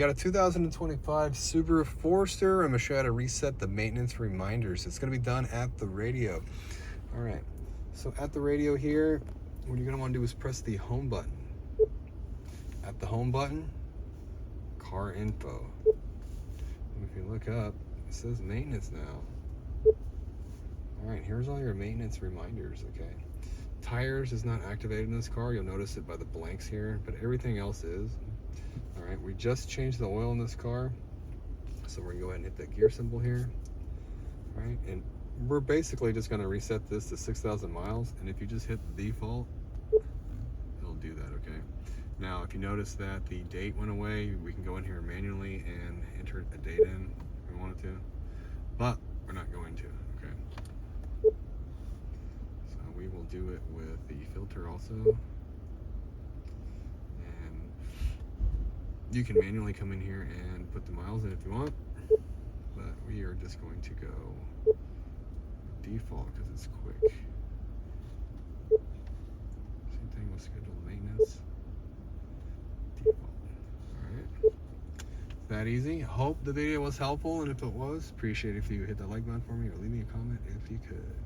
Got a 2025 Subaru Forester. I'm going to show you how to reset the maintenance reminders. It's going to be done at the radio. All right, so at the radio here, what you're going to want to do is press the home button. At the home button, car info. And if you look up, it says maintenance now. All right, here's all your maintenance reminders, okay? Tires is not activated in this car. You'll notice it by the blanks here, but everything else is. All right, we just changed the oil in this car, so we're gonna go ahead and hit that gear symbol here. All right, and we're basically just gonna reset this to 6,000 miles, and if you just hit the default, it'll do that, okay? Now, if you notice that the date went away, we can go in here manually and enter a date in if we wanted to, but we're not going to, okay? So we will do it with the filter also. You can manually come in here and put the miles in if you want, but we are just going to go default because it's quick. Same thing with scheduled maintenance. Default. Alright. That easy. Hope the video was helpful, and if it was, appreciate if you hit that like button for me or leave me a comment if you could.